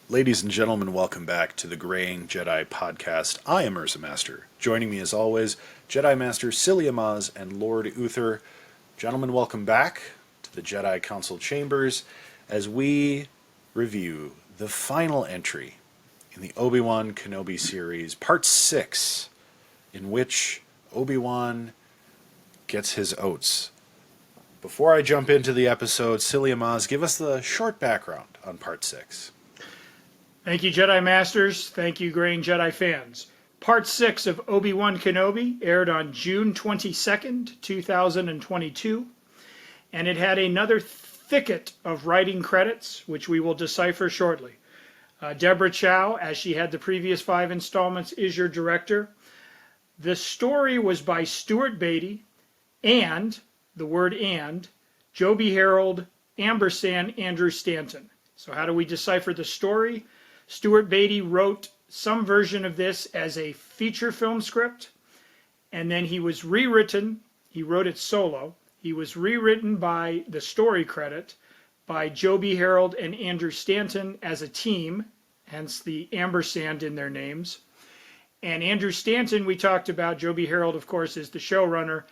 Ladies and gentlemen, welcome back to the Graying Jedi podcast. I am Urza Master. Joining me as always, Jedi Master Psyllium Maas and Lord Uther. Gentlemen, welcome back to the Jedi Council Chambers as we review the final entry in the Obi-Wan Kenobi series, Part 6, in which Obi-Wan gets his oats. Before I jump into the episode, Psyllium Maas, give us the short background on Part 6. Thank you, Jedi Masters. Thank you, Graying Jedi fans. Part 6 of Obi-Wan Kenobi aired on June 22nd, 2022, and it had another thicket of writing credits, which we will decipher shortly. Deborah Chow, as she had the previous 5 installments, is your director. The story was by Stuart Beattie and, the word and, Joby Harold, Ampersand, Andrew Stanton. So how do we decipher the story? Stuart Beattie wrote some version of this as a feature film script, and then he was rewritten. He wrote it solo. He was rewritten by the story credit by Joby Harold and Andrew Stanton as a team, hence the ampersand in their names. And Andrew Stanton, we talked about. Joby Harold, of course, is the showrunner.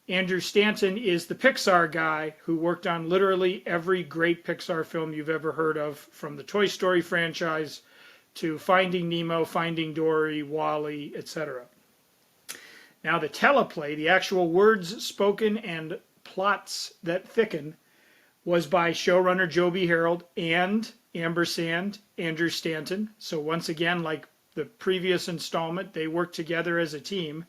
Andrew Stanton is the Pixar guy who worked on literally every great Pixar film you've ever heard of, from the Toy Story franchise to Finding Nemo, Finding Dory, WALL-E, etc. Now the teleplay, the actual words spoken and plots that thicken, was by showrunner Joby Harold and Ampersand, Andrew Stanton. So once again, like the previous installment, they worked together as a team.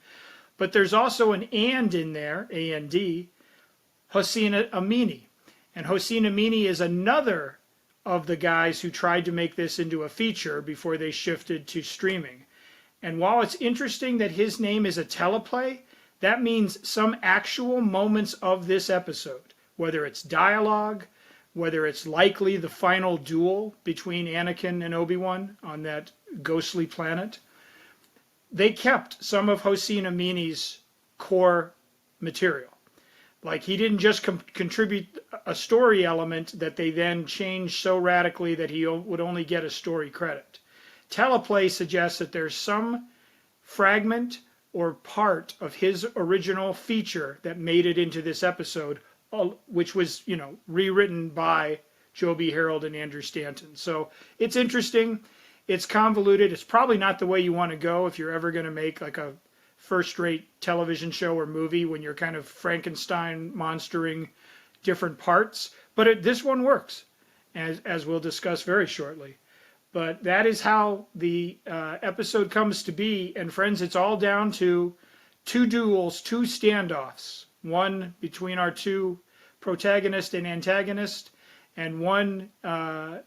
But there's also an and in there, A-N-D, Hossein Amini. And Hossein Amini is another of the guys who tried to make this into a feature before they shifted to streaming. And while it's interesting that his name is a teleplay, that means some actual moments of this episode, whether it's dialogue, whether it's likely the final duel between Anakin and Obi-Wan on that ghostly planet, they kept some of Hossein Amini's core material. Like, he didn't just contribute a story element that they then changed so radically that he would only get a story credit. Teleplay suggests that there's some fragment or part of his original feature that made it into this episode, which was, rewritten by Joby Harold and Andrew Stanton. So it's interesting. It's convoluted. It's probably not the way you want to go if you're ever going to make like a first-rate television show or movie when you're kind of Frankenstein monstering different parts. But this one works, as we'll discuss very shortly. But that is how the episode comes to be. And friends, it's all down to 2 duels, 2 standoffs. One between our 2 protagonist and antagonist, and one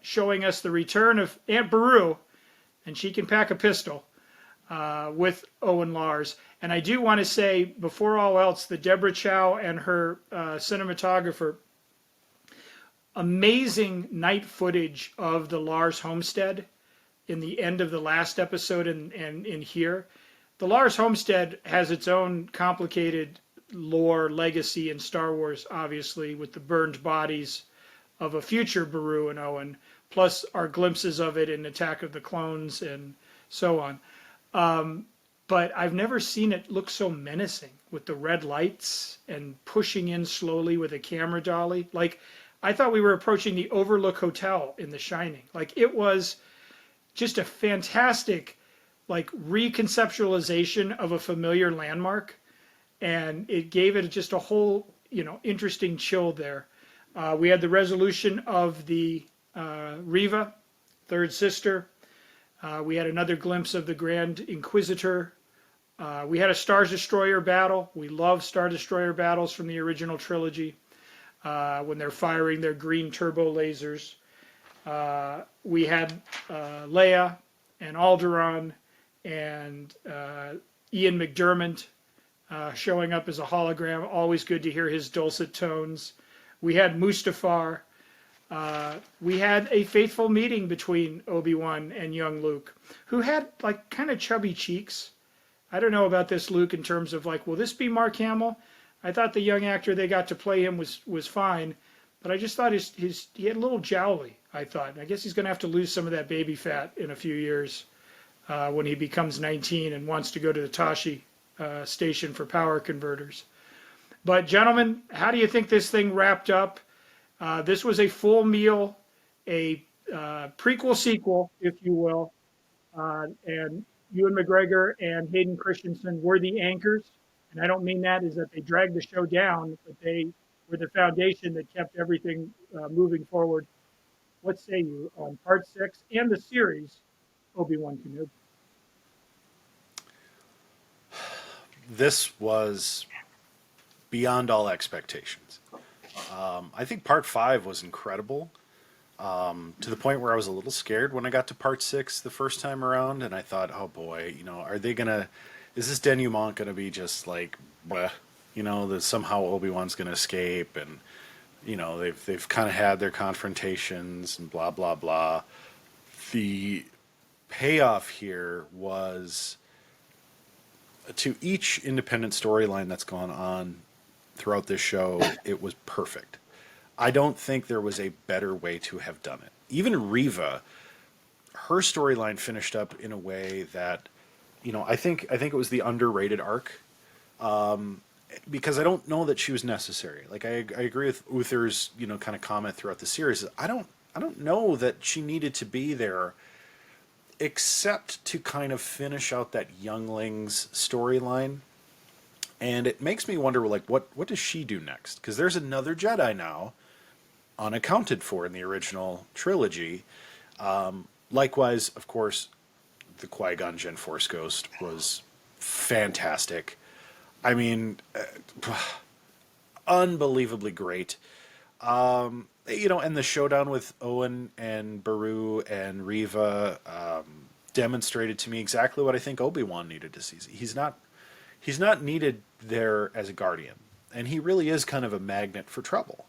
showing us the return of Aunt Beru, and she can pack a pistol, with Owen Lars. And I do want to say, before all else, that Deborah Chow and her cinematographer, amazing night footage of the Lars homestead in the end of the last episode and in here. The Lars homestead has its own complicated lore, legacy in Star Wars, obviously, with the burned bodies of a future Beru and Owen, plus our glimpses of it in Attack of the Clones and so on. But I've never seen it look so menacing with the red lights and pushing in slowly with a camera dolly. Like, I thought we were approaching the Overlook Hotel in The Shining. Like, it was just a fantastic, like, reconceptualization of a familiar landmark. And it gave it just a whole, interesting chill there. We had the resolution of the Reva, third sister. We had another glimpse of the Grand Inquisitor. We had a Star Destroyer battle. We love Star Destroyer battles from the original trilogy when they're firing their green turbo lasers. We had Leia and Alderaan and Ian McDiarmid showing up as a hologram. Always good to hear his dulcet tones. We had Mustafar. We had a faithful meeting between Obi-Wan and young Luke, who had like kind of chubby cheeks. I don't know about this Luke in terms of like, will this be Mark Hamill? I thought the young actor they got to play him was fine, but I just thought he had a little jowly. I thought. I guess he's going to have to lose some of that baby fat in a few years when he becomes 19 and wants to go to the Tashi station for power converters. But gentlemen, how do you think this thing wrapped up? This was a full meal, a prequel sequel, if you will, and Ewan McGregor and Hayden Christensen were the anchors. And I don't mean that as that they dragged the show down, but they were the foundation that kept everything moving forward. What say you on Part 6 and the series, Obi-Wan Kenobi? This was beyond all expectations. I think Part 5 was incredible, to the point where I was a little scared when I got to Part 6 the first time around, and I thought, oh boy, are they gonna, is this denouement gonna be just like, bleh, that somehow Obi-Wan's gonna escape, and they've kind of had their confrontations and blah blah blah. The payoff here was, to each independent storyline that's gone on throughout this show, it was perfect. I don't think there was a better way to have done it. Even Reva, her storyline finished up in a way that, I think it was the underrated arc, because I don't know that she was necessary. Like I agree with Uther's kind of comment throughout the series. I don't know that she needed to be there, except to kind of finish out that younglings storyline. And it makes me wonder, like, what does she do next? Because there's another Jedi now, unaccounted for in the original trilogy. Likewise, of course, the Qui-Gon Jinn Force Ghost was fantastic. I mean, unbelievably great. And the showdown with Owen and Beru and Reva demonstrated to me exactly what I think Obi-Wan needed to see. He's not needed there as a guardian, and he really is kind of a magnet for trouble.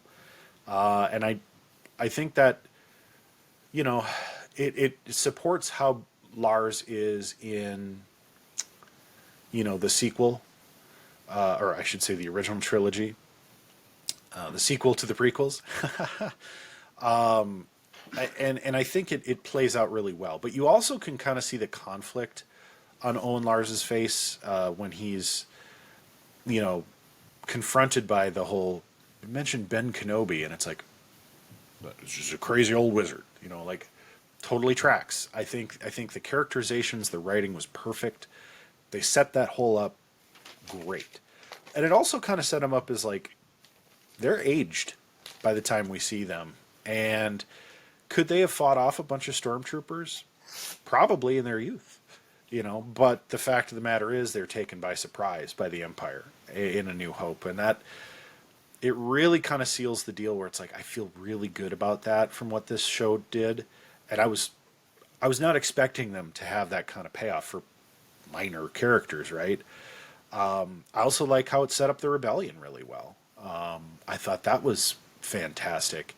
And I think that it supports how Lars is in the sequel, or I should say the original trilogy. The sequel to the prequels. And I think it plays out really well. But you also can kind of see the conflict on Owen Lars's face when he's, confronted by the whole, you mentioned Ben Kenobi, and it's like, it's just a crazy old wizard, like totally tracks. I think the characterizations, the writing was perfect. They set that whole up great. And it also kind of set him up as like, they're aged by the time we see them. And could they have fought off a bunch of stormtroopers? Probably in their youth, but the fact of the matter is they're taken by surprise by the Empire in A New Hope. And that, it really kind of seals the deal where it's like, I feel really good about that from what this show did. And I was not expecting them to have that kind of payoff for minor characters, right? I also like how it set up the rebellion really well. I thought that was fantastic.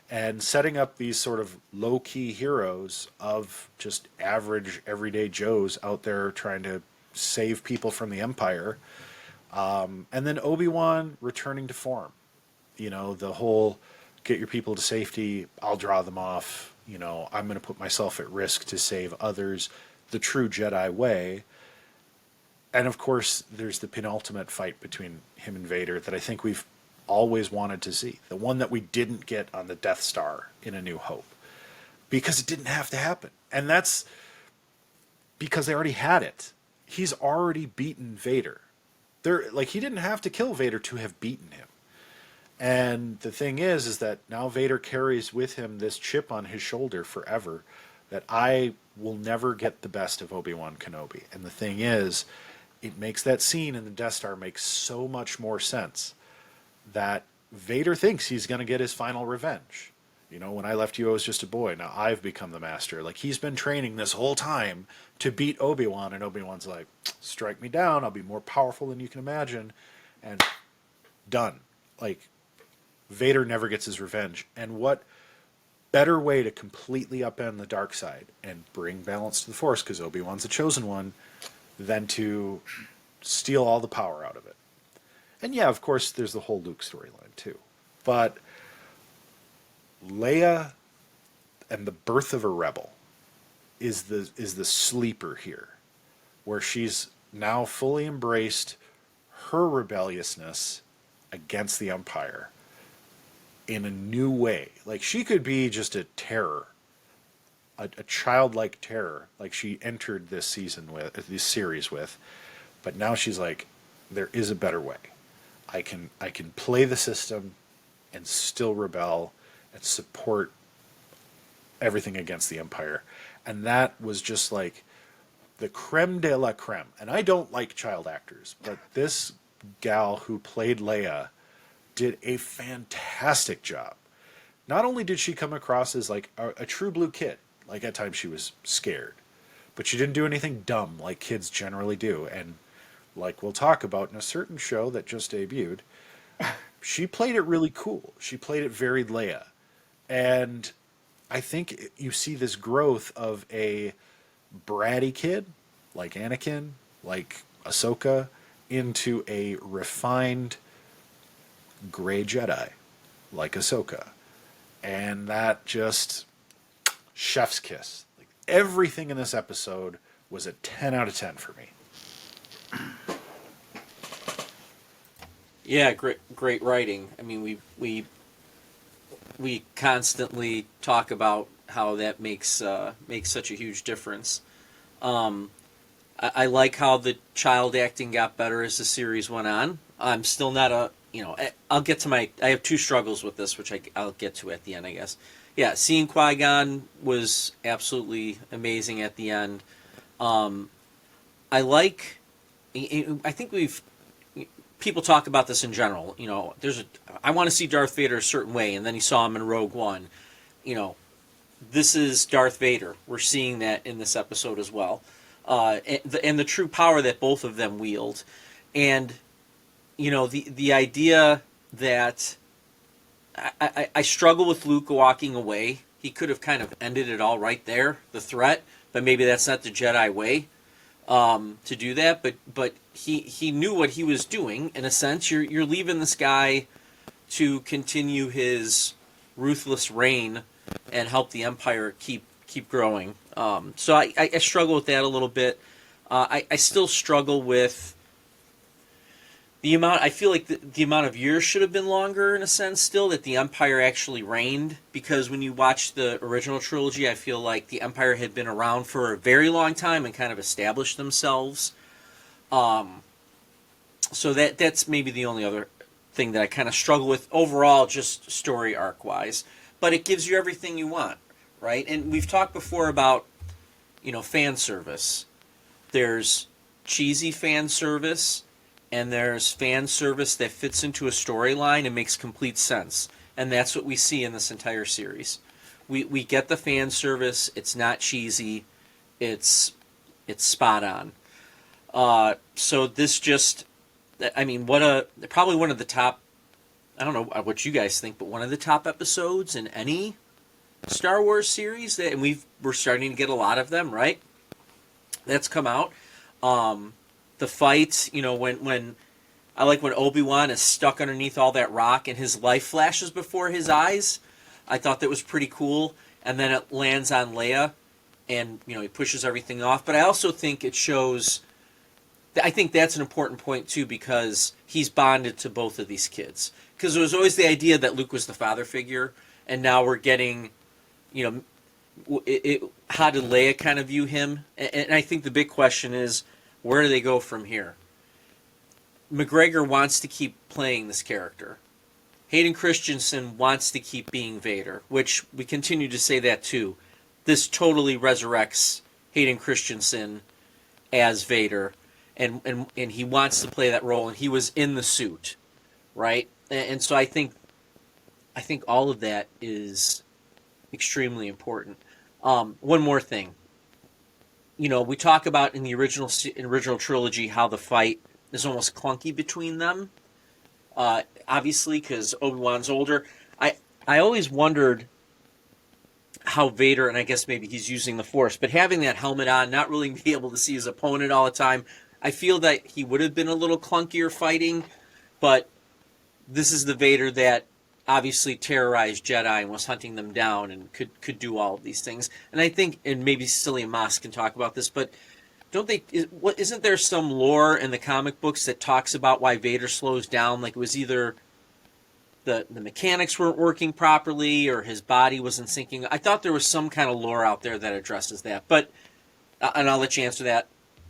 And setting up these sort of low-key heroes of just average, everyday Joes out there trying to save people from the Empire. And then Obi-Wan returning to form. The whole get your people to safety, I'll draw them off. I'm going to put myself at risk to save others, the true Jedi way. And of course, there's the penultimate fight between him and Vader that I think we've always wanted to see. The one that we didn't get on the Death Star in A New Hope. Because it didn't have to happen. And that's because they already had it. He's already beaten Vader. He didn't have to kill Vader to have beaten him. And the thing is that now Vader carries with him this chip on his shoulder forever, that I will never get the best of Obi-Wan Kenobi. And the thing is, it makes that scene in the Death Star make so much more sense, that Vader thinks he's going to get his final revenge. When I left you, I was just a boy. Now I've become the master. Like, he's been training this whole time to beat Obi-Wan, and Obi-Wan's like, strike me down, I'll be more powerful than you can imagine. And done. Like, Vader never gets his revenge. And what better way to completely upend the dark side and bring balance to the Force, because Obi-Wan's the chosen one, than to steal all the power out of it. And yeah, of course, there's the whole Luke storyline too. But Leia and the birth of a rebel is the sleeper here, where she's now fully embraced her rebelliousness against the Empire in a new way. Like, she could be just a terror, a childlike terror, like she entered this series with, but now she's like, there is a better way. I can play the system and still rebel and support everything against the Empire. And that was just like the creme de la creme. And I don't like child actors, but this gal who played Leia did a fantastic job. Not only did she come across as like a true blue kid, like at times she was scared, but she didn't do anything dumb like kids generally do. And like we'll talk about in a certain show that just debuted, she played it really cool. She played it very Leia. And I think you see this growth of a bratty kid like Anakin, like Ahsoka, into a refined gray Jedi like Ahsoka. And that just chef's kiss. Like, everything in this episode was a 10 out of 10 for me. Yeah, great writing. I mean, we constantly talk about how that makes such a huge difference. I like how the child acting got better as the series went on. I'm still not I'll get to I have two struggles with this, which I'll get to at the end, I guess. Yeah, seeing Qui-Gon was absolutely amazing at the end. I think people talk about this in general. I want to see Darth Vader a certain way, and then you saw him in Rogue One. This is Darth Vader. We're seeing that in this episode as well. And the true power that both of them wield. And, the idea that I struggle with Luke walking away. He could have kind of ended it all right there, the threat, but maybe that's not the Jedi way to do that. But he knew what he was doing, in a sense. You're leaving this guy to continue his ruthless reign and help the Empire keep growing. So I struggle with that a little bit. I still struggle with the amount. I feel like the amount of years should have been longer, in a sense, still, that the Empire actually reigned. Because when you watch the original trilogy, I feel like the Empire had been around for a very long time and kind of established themselves. So that's maybe the only other thing that I kind of struggle with overall, just story arc-wise. But it gives you everything you want, right? And we've talked before about, fan service. There's cheesy fan service, and there's fan service that fits into a storyline and makes complete sense. And that's what we see in this entire series. We get the fan service. It's not cheesy. It's spot on. So this just, probably one of the top, I don't know what you guys think, but one of the top episodes in any Star Wars series, and we're starting to get a lot of them, right? That's come out. The fight, when I like when Obi-Wan is stuck underneath all that rock and his life flashes before his eyes. I thought that was pretty cool. And then it lands on Leia, and he pushes everything off. But I also think it shows. I think that's an important point too, because he's bonded to both of these kids. Because there was always the idea that Luke was the father figure, and now we're getting, how did Leia kind of view him? And I think the big question is, where do they go from here? McGregor wants to keep playing this character. Hayden Christensen wants to keep being Vader, which we continue to say that too. This totally resurrects Hayden Christensen as Vader, and he wants to play that role, and he was in the suit, right? And so I think all of that is extremely important. One more thing. We talk about in the original trilogy how the fight is almost clunky between them. Obviously, because Obi-Wan's older. I always wondered how Vader, and I guess maybe he's using the Force, but having that helmet on, not really be able to see his opponent all the time, I feel that he would have been a little clunkier fighting, but this is the Vader that obviously terrorized Jedi and was hunting them down and could do all of these things. And I think, and maybe Psyllium Maas can talk about this, but isn't there some lore in the comic books that talks about why Vader slows down? Like it was either the mechanics weren't working properly or his body wasn't syncing. I thought there was some kind of lore out there that addresses that. But and I'll let you answer that.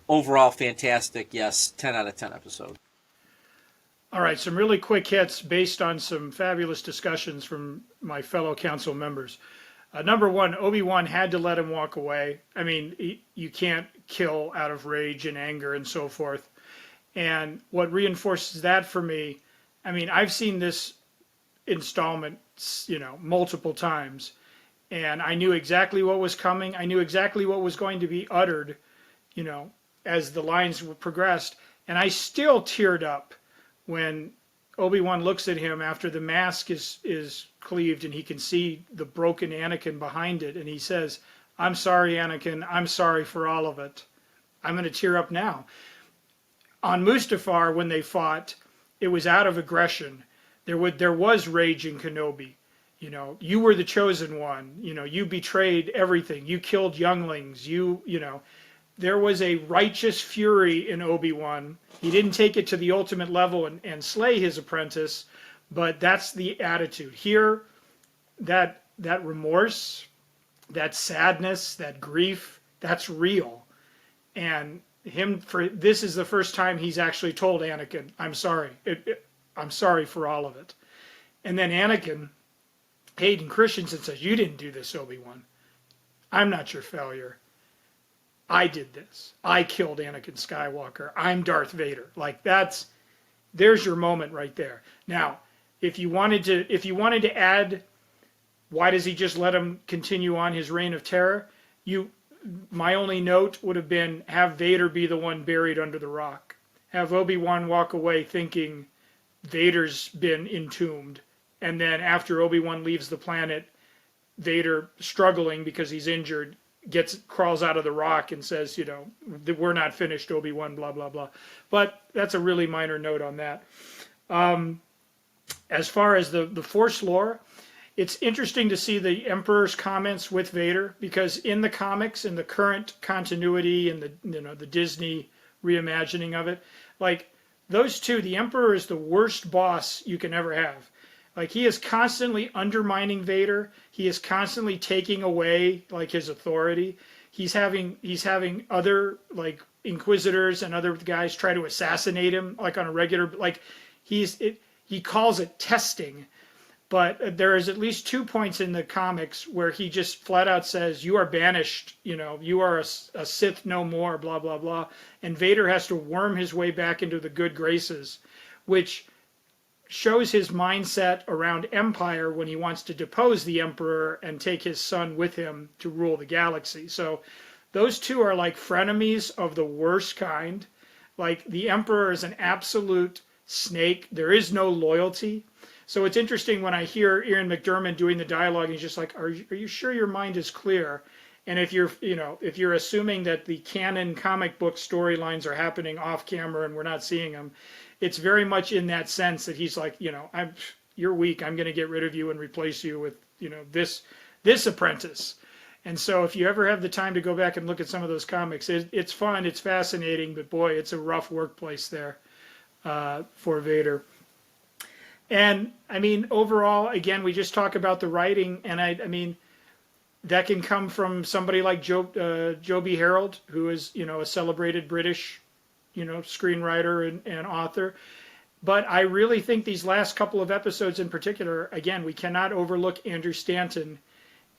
Overall, fantastic. Yes, 10 out of 10 episode. All right, some really quick hits based on some fabulous discussions from my fellow council members. Number one, Obi-Wan had to let him walk away. I mean, you can't kill out of rage and anger and so forth. And what reinforces that for me, I mean, I've seen this installment, multiple times, and I knew exactly what was coming. I knew exactly what was going to be uttered, as the lines progressed. And I still teared up when Obi-Wan looks at him after the mask is cleaved and he can see the broken Anakin behind it, and he says, "I'm sorry, Anakin. I'm sorry for all of it." I'm going to tear up now. On Mustafar, when they fought, it was out of aggression. There was rage in Kenobi. You were the chosen one. You betrayed everything. You killed younglings. There was a righteous fury in Obi-Wan. He didn't take it to the ultimate level and slay his apprentice, but that's the attitude. Here, that remorse, that sadness, that grief, that's real. And this is the first time he's actually told Anakin, "I'm sorry. I'm sorry for all of it." And then Anakin, Hayden Christensen says, "You didn't do this, Obi-Wan. I'm not your failure. I did this. I killed Anakin Skywalker. I'm Darth Vader." Like there's your moment right there. Now, if you wanted to add, why does he just let him continue on his reign of terror? My only note would have been have Vader be the one buried under the rock. Have Obi-Wan walk away thinking Vader's been entombed, and then after Obi-Wan leaves the planet, Vader struggling because he's injured crawls out of the rock and says, "We're not finished, Obi-Wan, blah, blah, blah." But that's a really minor note on that. As far as the Force lore, it's interesting to see the Emperor's comments with Vader, because in the comics, in the current continuity and the Disney reimagining of it, like those two, the Emperor is the worst boss you can ever have. Like he is constantly undermining Vader. He is constantly taking away like his authority. He's having other like inquisitors and other guys try to assassinate him like on a regular, like he calls it testing. But there is at least 2 points in the comics where he just flat out says, "You are banished, you are a Sith no more, blah, blah, blah." And Vader has to worm his way back into the good graces, which shows his mindset around Empire when he wants to depose the Emperor and take his son with him to rule the galaxy. So those two are like frenemies of the worst kind. Like the Emperor is an absolute snake. There is no loyalty. So it's interesting when I hear Ian McDiarmid doing the dialogue, and he's just like, are you sure your mind is clear? And if you're assuming that the canon comic book storylines are happening off camera and we're not seeing them, it's very much in that sense that he's like, you're weak. I'm going to get rid of you and replace you with, this apprentice. And so if you ever have the time to go back and look at some of those comics, it's fun, it's fascinating, but boy, it's a rough workplace there for Vader. And I mean, overall, again, we just talk about the writing, and I mean, that can come from somebody like Joby Harold, who is, a celebrated British, screenwriter and author. But I really think these last couple of episodes in particular, again, we cannot overlook Andrew Stanton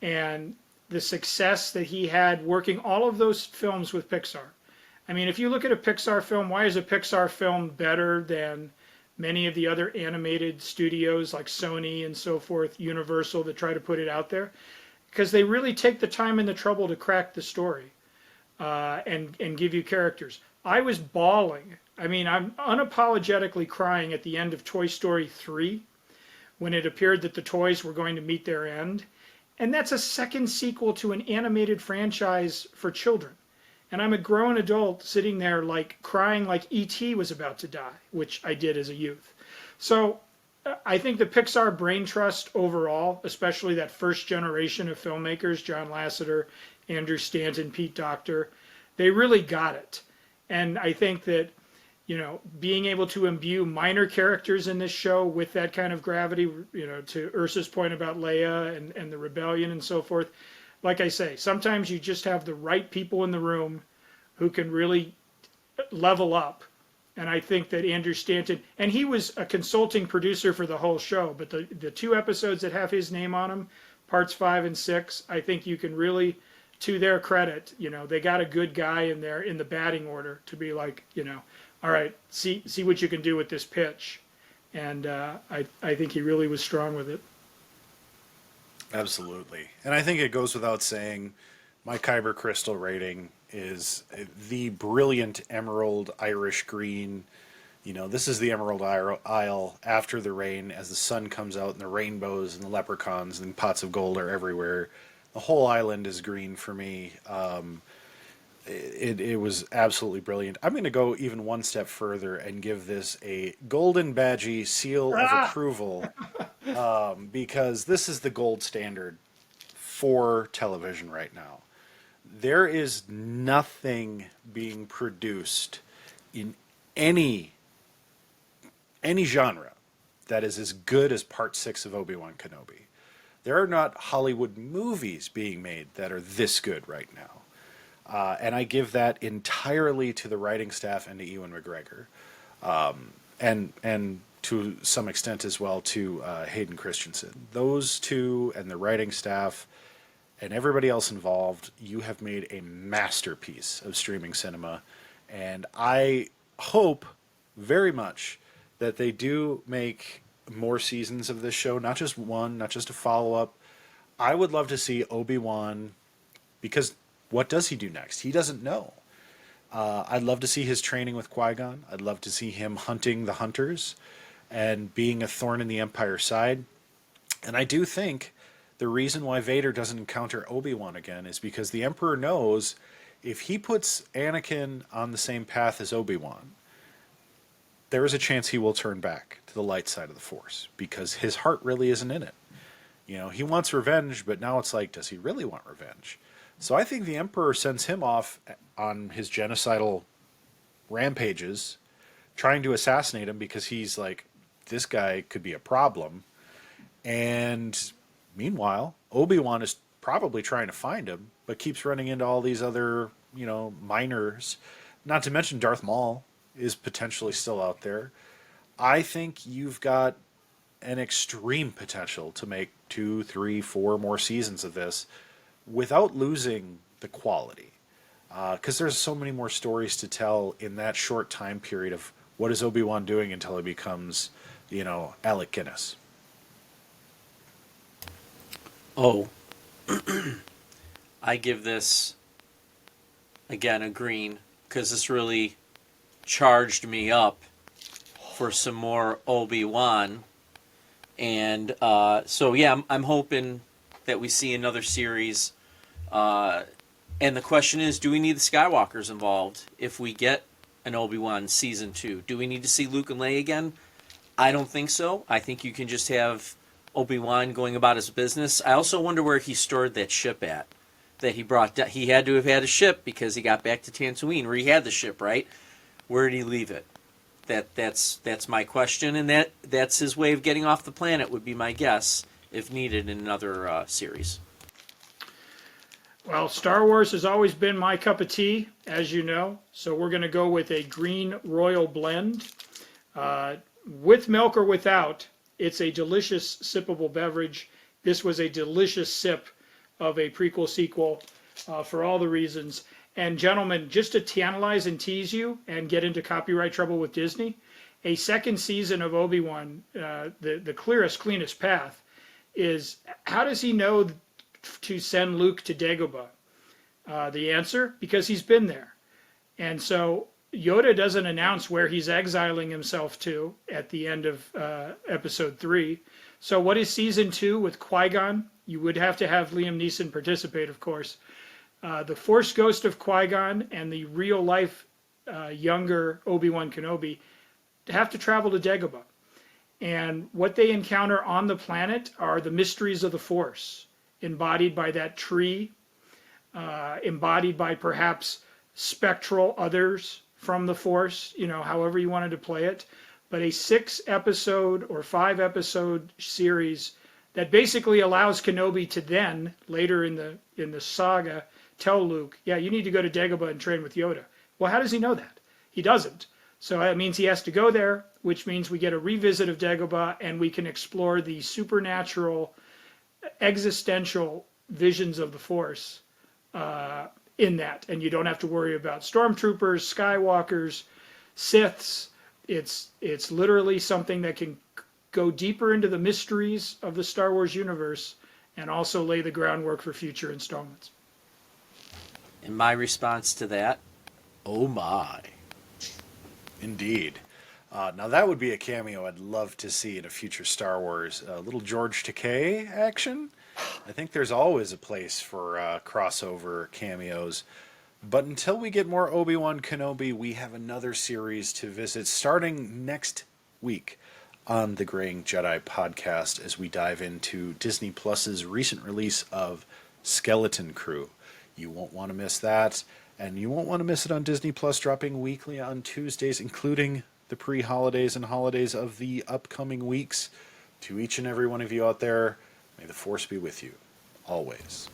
and the success that he had working all of those films with Pixar. I mean, if you look at a Pixar film, why is a Pixar film better than many of the other animated studios like Sony and so forth, Universal, that try to put it out there? Because they really take the time and the trouble to crack the story and give you characters. I was bawling. I mean, I'm unapologetically crying at the end of Toy Story 3 when it appeared that the toys were going to meet their end. And that's a second sequel to an animated franchise for children. And I'm a grown adult sitting there like crying like E.T. was about to die, which I did as a youth. So I think the Pixar brain trust overall, especially that first generation of filmmakers, John Lasseter, Andrew Stanton, Pete Docter, they really got it. And I think that, being able to imbue minor characters in this show with that kind of gravity, to Ursa's point about Leia and the rebellion and so forth, like I say, sometimes you just have the right people in the room who can really level up. And I think that Andrew Stanton, and he was a consulting producer for the whole show, but the 2 episodes that have his name on them, parts 5 and 6, I think you can really, to their credit, they got a good guy in there in the batting order to be like, all right, see what you can do with this pitch. And I think he really was strong with it. Absolutely. And I think it goes without saying, my Kyber crystal rating is the brilliant emerald Irish green. This is the Emerald Isle after the rain, as the sun comes out and the rainbows and the leprechauns and pots of gold are everywhere. The whole island is green for me. It was absolutely brilliant. I'm going to go even one step further and give this a golden badgie seal of approval, because this is the gold standard for television right now. There is nothing being produced in any genre that is as good as Part 6 of Obi-Wan Kenobi. There are not Hollywood movies being made that are this good right now. And I give that entirely to the writing staff and to Ewan McGregor. And to some extent as well to Hayden Christensen. Those two and the writing staff and everybody else involved, you have made a masterpiece of streaming cinema. And I hope very much that they do make more seasons of this show, not just one, not just a follow-up. I would love to see Obi-Wan, because what does he do next? He doesn't know. I'd love to see his training with Qui-Gon. I'd love to see him hunting the hunters and being a thorn in the Empire's side. And I do think the reason why Vader doesn't encounter Obi-Wan again is because the Emperor knows if he puts Anakin on the same path as Obi-Wan, there is a chance he will turn back to the light side of the Force, because his heart really isn't in it. He wants revenge, but now it's like, does he really want revenge? So I think the Emperor sends him off on his genocidal rampages, trying to assassinate him because he's like, this guy could be a problem. And meanwhile, Obi-Wan is probably trying to find him, but keeps running into all these other, minors. Not to mention Darth Maul is potentially still out there. I think you've got an extreme potential to make 2, 3, 4 more seasons of this without losing the quality. Because there's so many more stories to tell in that short time period of what is Obi-Wan doing until he becomes, Alec Guinness. Oh, I give this, again, a green, because this really charged me up for some more Obi-Wan. And so, yeah, I'm hoping that we see another series. And the question is, do we need the Skywalkers involved if we get an Obi-Wan Season 2? Do we need to see Luke and Leia again? I don't think so. I think you can just have Obi-Wan going about his business. I also wonder where he stored that ship at that he brought down. He had to have had a ship because he got back to Tatooine, where he had the ship, right? Where did he leave it? That's my question, and that's his way of getting off the planet, would be my guess, if needed in another series. Well, Star Wars has always been my cup of tea, as you know, so we're going to go with a green royal blend. With milk or without, it's a delicious sippable beverage. This was a delicious sip of a prequel sequel for all the reasons. And gentlemen, just to tantalize and tease you and get into copyright trouble with Disney, a second season of Obi-Wan, the clearest, cleanest path is, how does he know to send Luke to Dagobah? The answer, because he's been there. And so Yoda doesn't announce where he's exiling himself to at the end of episode 3. So what is season 2 with Qui-Gon? You would have to have Liam Neeson participate, of course. The Force Ghost of Qui-Gon and the real-life younger Obi-Wan Kenobi have to travel to Dagobah. And what they encounter on the planet are the mysteries of the Force, embodied by that tree, embodied by perhaps spectral others from the Force, however you wanted to play it. But a 6-episode or 5-episode series that basically allows Kenobi to then, later in the saga, tell Luke, yeah, you need to go to Dagobah and train with Yoda. Well, how does he know that? He doesn't. So that means he has to go there, which means we get a revisit of Dagobah and we can explore the supernatural, existential visions of the Force in that. And you don't have to worry about stormtroopers, Skywalkers, Siths. It's literally something that can go deeper into the mysteries of the Star Wars universe and also lay the groundwork for future installments. And my response to that, oh my. Indeed. Now that would be a cameo I'd love to see in a future Star Wars. Little George Takei action. I think there's always a place for crossover cameos. But until we get more Obi-Wan Kenobi, we have another series to visit starting next week on the Graying Jedi podcast as we dive into Disney Plus's recent release of Skeleton Crew. You won't want to miss that, and you won't want to miss it on Disney Plus, dropping weekly on Tuesdays, including the pre-holidays and holidays of the upcoming weeks. To each and every one of you out there, may the Force be with you, always.